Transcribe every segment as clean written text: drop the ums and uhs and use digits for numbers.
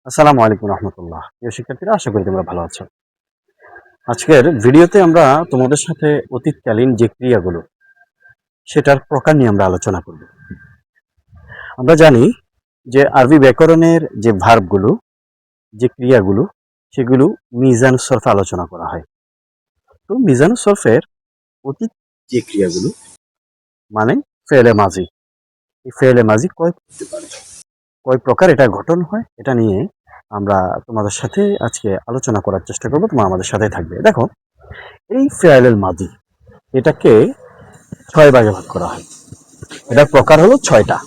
আসসালামু আলাইকুম রহমতুল্লাহ। প্রিয় শিক্ষার্থীরা, আশা করি তোমরা ভালো আছো। আজকের ভিডিওতে আমরা তোমাদের সাথে অতীতকালীন যে ক্রিয়াগুলো সেটার প্রকার নিয়ে আমরা আলোচনা করব। আমরা জানি যে আরবি ব্যাকরণের যে ভার্বগুলো, যে ক্রিয়াগুলো, সেগুলো মিজান সরফে আলোচনা করা হয়। তো মিজান সরফের অতীত যে ক্রিয়াগুলো মানে ফেলে মাজি, এই ফেলে মাজি কয় প্রকার এটা গঠন হয়, এটা নিয়ে আমরা তোমাদের সাথে আজকে আলোচনা করার চেষ্টা করবো। তোমরা আমাদের সাথে থাকবে। দেখো, এই ফেয়ালেল মাদি এটাকে 6 ভাগে ভাগ করা হয়। এটার প্রকার হলো 6টা।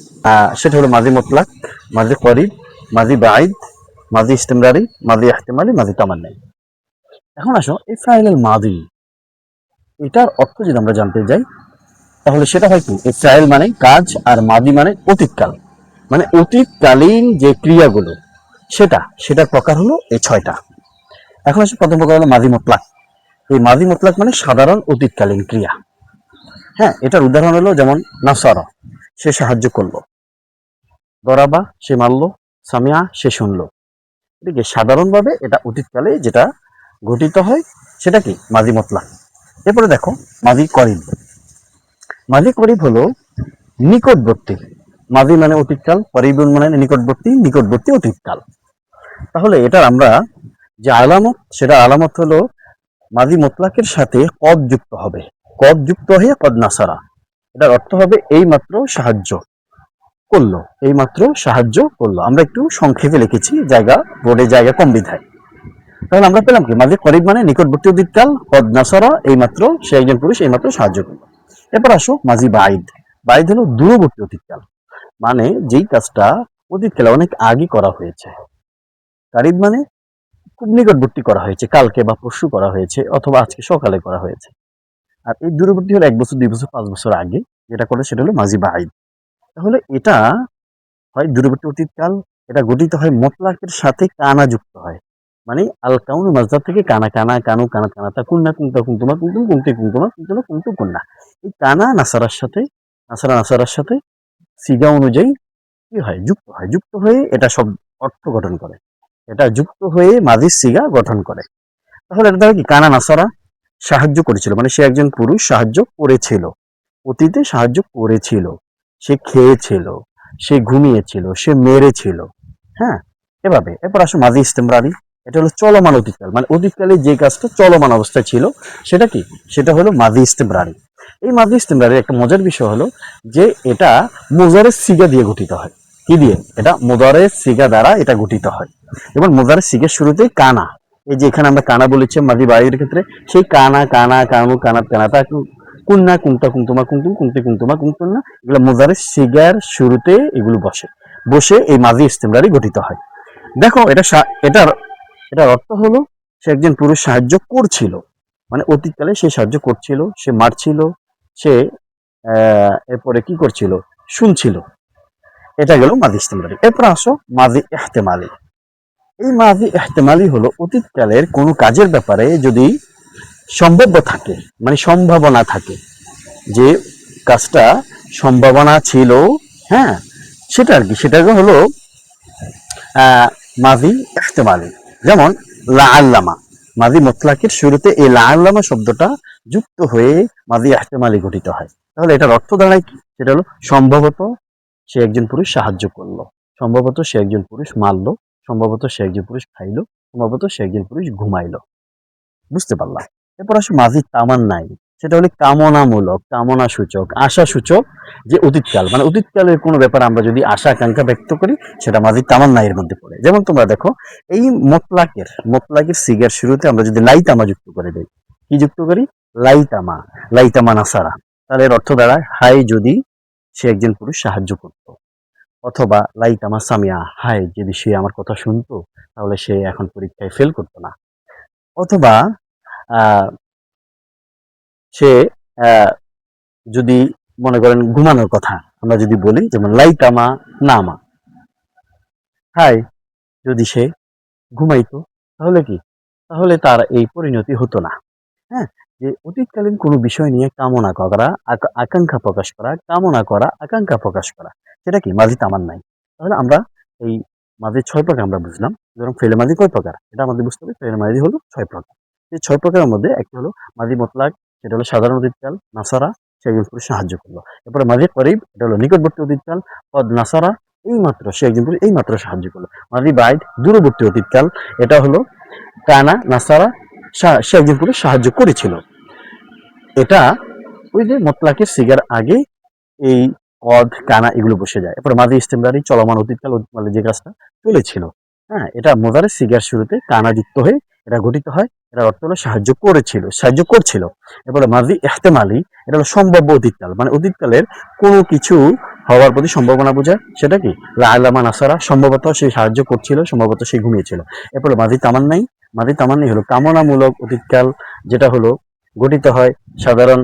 সেটা হলো মাদি মুতলাক, মাদি করিব, মাদি বাঈদ, মাদি ইস্তেমরারি, মাদি ইহতিমালি, মাদি তামান্নাই। এখন আসো, এই ফাইলেল মাদি এটার অর্থ যদি আমরা জানতে যাই, তাহলে সেটা হয় কি, এই ফাইল মানে কাজ আর মাদি মানে অতীতকাল, মানে অতীতকালীন যে ক্রিয়াগুলো সেটার প্রকার হলো এই 6টা। এখন আসো, প্রথম প্রকার হলো মাদি মুতলাক। এই মাদি মুতলাক মানে সাধারণ অতীতকালীন ক্রিয়া। হ্যাঁ, এটার উদাহরণ হলো যেমন নাসারা, সে সাহায্য করলো, দরাবা সে মারলো, সামিয়া সে শুনলো। ঠিক আছে, সাধারণভাবে এটা অতীতকালে যেটা ঘটিত হয় সেটা কি মাদি মতলাক। এরপরে দেখো মাদি করিব। মাদি করিব হলো নিকটবর্তী। মাদি মানে অতীতকাল, করিবুন মানে নিকটবর্তী, নিকটবর্তী অতীতকাল। তাহলে এটার আমরা যে আলামত, সেটা আলামত হলো মাদি মতলাকের সাথে কদ যুক্ত হবে। কদ যুক্ত হয়ে কদ নাসারা, এটার অর্থ হবে এই মাত্র সাহায্য করলো, এই মাত্র সাহায্য করলো। আমরা একটু সংক্ষেপে লিখেছি, বোর্ডে জায়গা কম বিধায়। তাহলে আমরা পেলাম কি, মাঝে করিব মানে নিকটবর্তী অতীতকাল, কদ নাসারা এই মাত্র সে একজন পুরুষ এই মাত্র সাহায্য করলো। এরপর আসো মাঝি বাইদ। বাইদ হলো দূরবর্তী অতীতকাল, মানে যেই কাজটা অতীতকালে অনেক আগে করা হয়েছে। কারিব মানে খুব নিকটবর্তী করা হয়েছে, কালকে বা পরশু করা হয়েছে, অথবা আজকে সকালে করা হয়েছে। আর এই দূরবর্তী হলো 1 বছর, 2 বছর, 5 বছর আগে যেটা করে সেটা হলো মাঝি বাইদ। তাহলে এটা হয় দূরবর্তী অতীতকাল, এটা গঠিত হয় মতলাকের সাথে কানা যুক্ত হয়। মানে আল কাউন মাজদার থেকে কানা, কানা কানু কানা কানাতা কুন্না কুন্তা কুন্তুমা কুন্তুম কুন্তি কুন্তুমা কুন্তুনা কুন্তু কুন্না, এই কানা নাসারার সাথে, নাসারার সাথে সিগা অনুযায়ী কি হয়, যুক্ত হয়। যুক্ত হয়ে এটা সব অর্থ গঠন করে, এটা যুক্ত হয়ে মাঝির সিগা গঠন করে। তাহলে এটা দ্বারা কি, কানা নাসারা সাহায্য করেছিল, মানে সে একজন পুরুষ সাহায্য করেছিল, অতীতে সাহায্য করেছিল, সে খেয়েছিল, সে ঘুমিয়েছিল, সে মেরেছিল। হ্যাঁ, এভাবে। এরপর আসো মাঝি ইস্তেমরারি। এটা হলো চলমান অতীতকাল, মানে অতীতকালে যে কাজটা চলমান অবস্থায় ছিল সেটা কি, সেটা হলো মাঝি ইস্তেমরারি। এই মাঝি ইস্তেমরারির একটা মজার বিষয় হলো যে এটা মোজারের সিগা দিয়ে গঠিত হয়। কি দিয়ে? এটা মোজারের সিগা দ্বারা এটা গঠিত হয়। এবং মোজারের সিগার শুরুতেই কানা, এই যে এখানে আমরা কানা বলেছি মাঝি বাড়ির ক্ষেত্রে, সেই কানা কানা কানু কানা কানাতা কুন্না কুন্তা কুন্তুমা কুন্তুম কুন্তি কুন্তুমা কুন্তুন্না, এগুলো মোজারের সিগার শুরুতে এগুলো বসে এই মাঝি ইস্তেমরারি গঠিত হয়। দেখো, এটার এটার অর্থ হলো সে একজন পুরুষ সাহায্য করছিল, মানে অতীতকালে সে সাহায্য করছিল, সে মারছিল, সে এরপরে কি করছিল, শুনছিল। এটা গেল মাঝি ইস্তেমরারি। এরপর আসো মাঝি ইহতেমালি। এই মাঝি ইহতেমালি হলো অতীতকালের কোনো কাজের ব্যাপারে যদি সম্ভাব্য থাকে, মানে সম্ভাবনা থাকে, যে কাজটা সম্ভাবনা ছিল, হ্যাঁ, সেটা আর কি, সেটা হলো মাজি ইহতেমালি। যেমন লা আল্লামা, মাজি মুতলাকের শুরুতে এই লা আল্লামা শব্দটা যুক্ত হয়ে মাজি ইহতেমালি গঠিত হয়। তাহলে এটার অর্থ দাঁড়ায় কি, সেটা হলো সম্ভবত সে একজন পুরুষ সাহায্য করলো, সম্ভবত সে একজন পুরুষ মারলো, সম্ভবত সে একজন পুরুষ খাইলো, সম্ভবত সে একজন পুরুষ ঘুমাইলো। বুঝতে পারলাম। এরপর আসো মাঝি তামান্নাই। সেটা হলো কামনামূলক, কামনা সূচক, আশা সূচক, যে অতীতকাল, মানে অতীতকালের কোনো ব্যাপারে আমরা যদি আশা আকাঙ্ক্ষা ব্যক্ত করি সেটা মাঝি তামান্নাই এর মধ্যে পড়ে। যেমন তোমরা দেখো, এই মতলাকের সিগার শুরুতে আমরা যদি লাইতামা যুক্ত করে দেই, কি যুক্ত করি, লাইতামা, লাইতামা নাসারা, তাহলে এর অর্থ দাঁড়ায় হাই যদি সে একজন পুরুষ সাহায্য করত, অথবা লাইতামা সামিয়া, হাই যদি সে আমার কথা শুনতো তাহলে সে এখন পরীক্ষায় ফেল করতো না। অথবা আহ সে আহ, যদি মনে করেন ঘুমানোর কথা আমরা যদি বলি, যেমন লাইতামা নামা, হাই যদি সে ঘুমাইতো তাহলে কি, তাহলে তার এই পরিণতি হতো না। হ্যাঁ, যে অতীতকালীন কোনো বিষয় নিয়ে কামনা করা, আকাঙ্ক্ষা প্রকাশ করা, কামনা করা, আকাঙ্ক্ষা প্রকাশ করা, সেটা কি মাঝি তামান্নাই। তাহলে আমরা এই মাদি 6 প্রকার আমরা বুঝলাম। সুতরাং ফেলে মাদি কয় প্রকার এটা আমাদের বুঝতে হবে। ফেলে মাদি হলো 6 প্রকার। এই 6 প্রকারের মধ্যে একটি হলো মাদি মুতলাক, সেটা হলো সাধারণ অতীতকাল, নাসারা সে একজন পুরুষ সাহায্য করলো। এরপরে মাদি করিব, এটা হলো নিকটবর্তী অতীতকাল, কদ নাসারা এইমাত্র সে একজন পুরুষ এইমাত্র সাহায্য করলো। মাদি বাইদ দূরবর্তী অতীতকাল, এটা হলো কানা নাসারা সে একজন পুরুষ সাহায্য করেছিল। এটা ওই যে মোতলাকের সিগার আগে এই কদ কানা এগুলো বসে যায়। এরপর মাদি ইস্তেমরারি চলমান অতীতকাল, অতীতকালে যে কাজটা চলেছিল, হ্যাঁ, এটা মোজারের সিগার শুরুতে কানা যুক্ত হয়ে এটা গঠিত হয়। এটা অর্থ হলো সাহায্য করেছিল, সাহায্য করছিল। এরপরে মাদি ইহতেমালি, এটা হলো সম্ভাব্য অতীতকাল, মানে অতীতকালের কোনো কিছু হওয়ার প্রতি সম্ভাবনা বোঝায়। সেটা কি লাআলামা নাসারা, সম্ভবত সে সাহায্য করছিল, সম্ভবত সে ঘুমিয়েছিল। এরপরে মাদি তামান্নাই, মাদি তামান্নাই হলো কামনামূলক অতীতকাল, যেটা হলো গঠিত হয় সাধারণ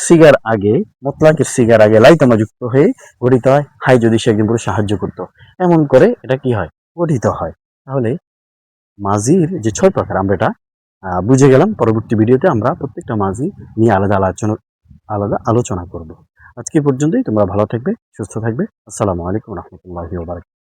সিগার আগে, মোতলাকের সিগার আগে লাইতামা যুক্ত হয়ে গঠিত হয়। হাই যদি সে একজন পুরুষ সাহায্য করতো, এমন করে এটা কি হয় গঠিত হয়। তাহলে মাজির যে 6 প্রকার আমরা এটা বুঝে গেলাম। পরবর্তী ভিডিওতে আমরা প্রত্যেকটা মাজি নিয়ে আলাদা আলোচনা করব। আজকে পর্যন্তই। তোমরা ভালো থাকবে, সুস্থ থাকবে। আসসালামু আলাইকুম রহমতুল্লাহি ওয়া বারাকাতুহু।